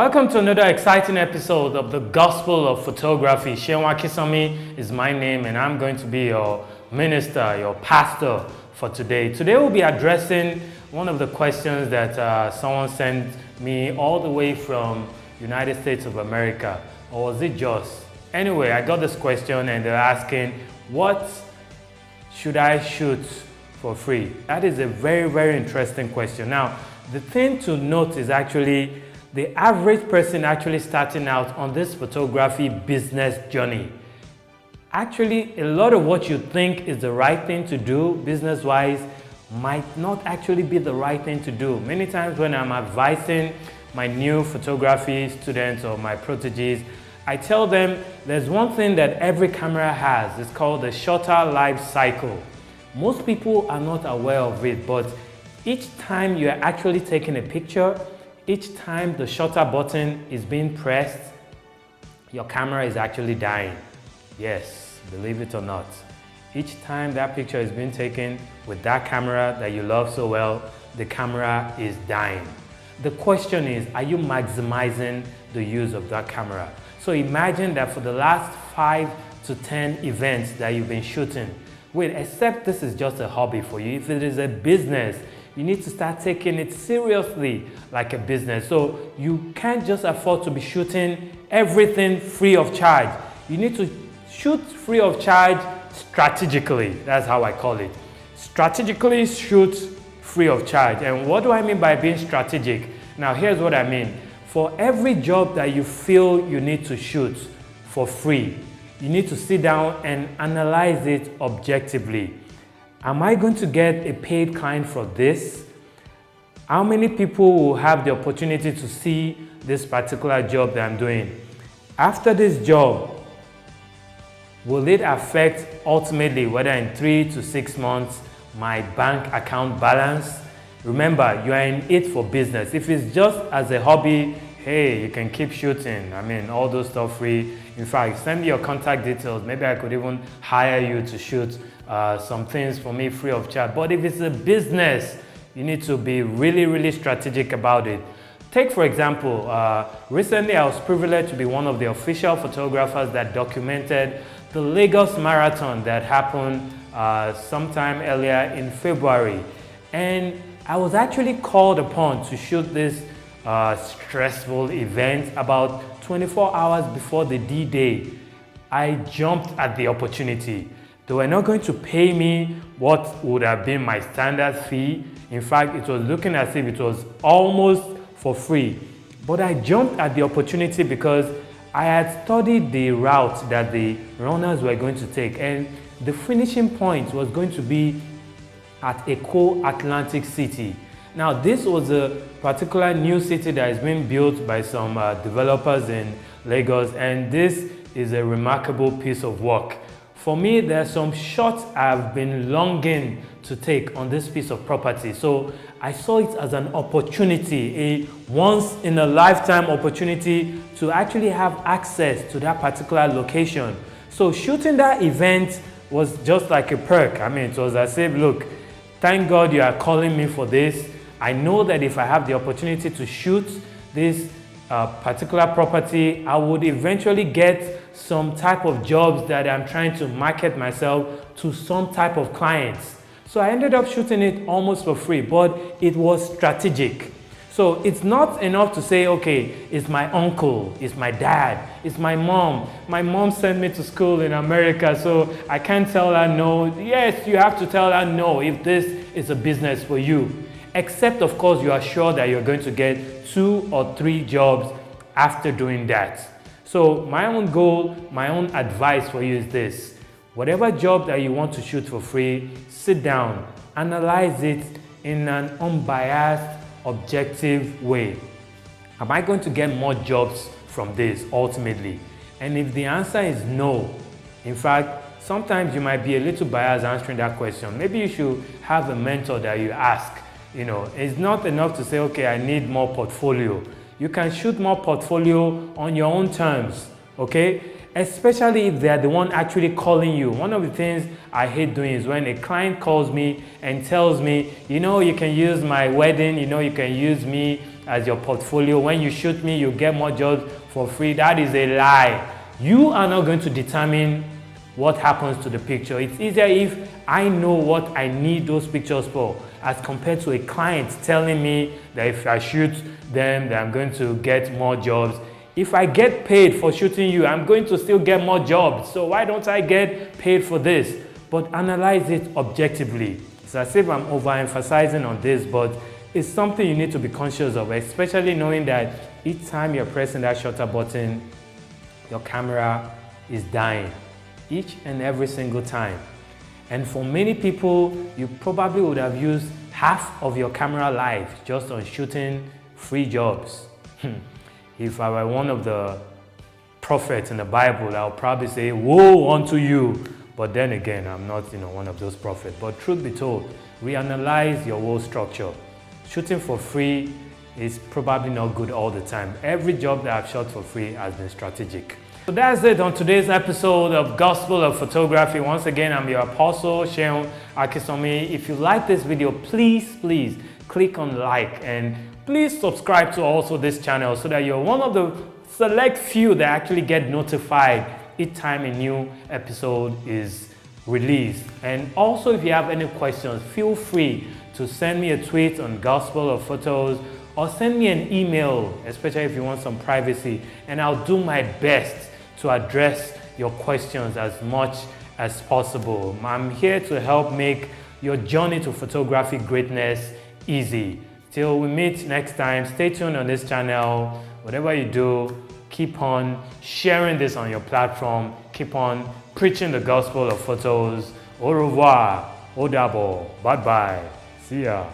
Welcome to another exciting episode of the Gospel of Photography. Shenwa Kisomi is my name and I'm going to be your minister, your pastor for today. Today we'll be addressing one of the questions that someone sent me all the way from United States of America. Or was it Jos? Anyway, I got this question and they're asking, what should I shoot for free? That is a very, very interesting question. Now, the thing to note is actually the average person actually starting out on this photography business journey. Actually, a lot of what you think is the right thing to do business-wise might not actually be the right thing to do. Many times when I'm advising my new photography students or my proteges, I tell them there's one thing that every camera has. It's called the shutter life cycle. Most people are not aware of it, but each time you're actually taking a picture, each time the shutter button is being pressed, your camera is actually dying. Yes, believe it or not. Each time that picture is being taken with that camera that you love so well, the camera is dying. The question is, are you maximizing the use of that camera? So imagine that for the last 5 to 10 events that you've been shooting, except this is just a hobby for you. If it is a business, you need to start taking it seriously like a business. So you can't just afford to be shooting everything free of charge. You need to shoot free of charge strategically. That's how I call it. Strategically shoot free of charge. And what do I mean by being strategic? Now here's what I mean. For every job that you feel you need to shoot for free, you need to sit down and analyze it objectively. Am I going to get a paid client for this? How many people will have the opportunity to see this particular job that I'm doing? After this job, will it affect ultimately whether in 3 to 6 months my bank account balance? Remember, you are in it for business. If it's just as a hobby, hey, you can keep shooting. I mean, all those stuff free. In fact, send me your contact details. Maybe I could even hire you to shoot some things for me free of charge. But if it's a business, you need to be really, really strategic about it. Take, for example, recently I was privileged to be one of the official photographers that documented the Lagos Marathon that happened sometime earlier in February. And I was actually called upon to shoot this stressful event about 24 hours before the D-Day. I jumped at the opportunity. They were not going to pay me what would have been my standard fee. In fact, it was looking as if it was almost for free. But I jumped at the opportunity because I had studied the route that the runners were going to take, and the finishing point was going to be at Eko Atlantic City. Now, this was a particular new city that is being built by some developers in Lagos, and this is a remarkable piece of work. For me, there are some shots I've been longing to take on this piece of property. So I saw it as an opportunity, a once-in-a-lifetime opportunity to actually have access to that particular location. So shooting that event was just like a perk. I mean, it was as if, look, thank God you are calling me for this. I know that if I have the opportunity to shoot this particular property, I would eventually get some type of jobs that I'm trying to market myself to some type of clients. So I ended up shooting it almost for free, but it was strategic. So it's not enough to say, okay, it's my uncle, it's my dad, it's my mom. My mom sent me to school in America, so I can't tell her no. Yes, you have to tell her no if this is a business for you. Except, of course, you are sure that you're going to get 2 or 3 jobs after doing that. So my own goal, my own advice for you is this. Whatever job that you want to shoot for free, sit down, analyze it in an unbiased, objective way. Am I going to get more jobs from this ultimately? And if the answer is no, in fact, sometimes you might be a little biased answering that question. Maybe you should have a mentor that you ask. You know, it's not enough to say, okay, I need more portfolio. You can shoot more portfolio on your own terms, okay? Especially if they're the one actually calling you. One of the things I hate doing is when a client calls me and tells me, you know, you can use my wedding, you know, you can use me as your portfolio. When you shoot me, you get more jobs for free. That is a lie. You are not going to determine what happens to the picture. It's easier if I know what I need those pictures for, as compared to a client telling me that if I shoot them, that I'm going to get more jobs. If I get paid for shooting you, I'm going to still get more jobs. So why don't I get paid for this? But analyze it objectively. It's as if I'm overemphasizing on this, but it's something you need to be conscious of, especially knowing that each time you're pressing that shutter button, your camera is dying. Each and every single time. And for many people, you probably would have used half of your camera life just on shooting free jobs. If I were one of the prophets in the Bible, I would probably say, woe unto you. But then again, I'm not one of those prophets. But truth be told, reanalyze your whole structure. Shooting for free is probably not good all the time. Every job that I've shot for free has been strategic. So that's it on today's episode of Gospel of Photography. Once again, I'm your apostle, Seun Akisanmi. If you like this video, please click on like, and please subscribe to also this channel so that you're one of the select few that actually get notified each time a new episode is released. And also, if you have any questions, feel free to send me a tweet on Gospel of Photos, or send me an email, especially if you want some privacy, and I'll do my best to address your questions as much as possible. I'm here to help make your journey to photography greatness easy. Till we meet next time, stay tuned on this channel. Whatever you do, keep on sharing this on your platform. Keep on preaching the gospel of photos. Au revoir. Au d'abord. Bye-bye. See ya.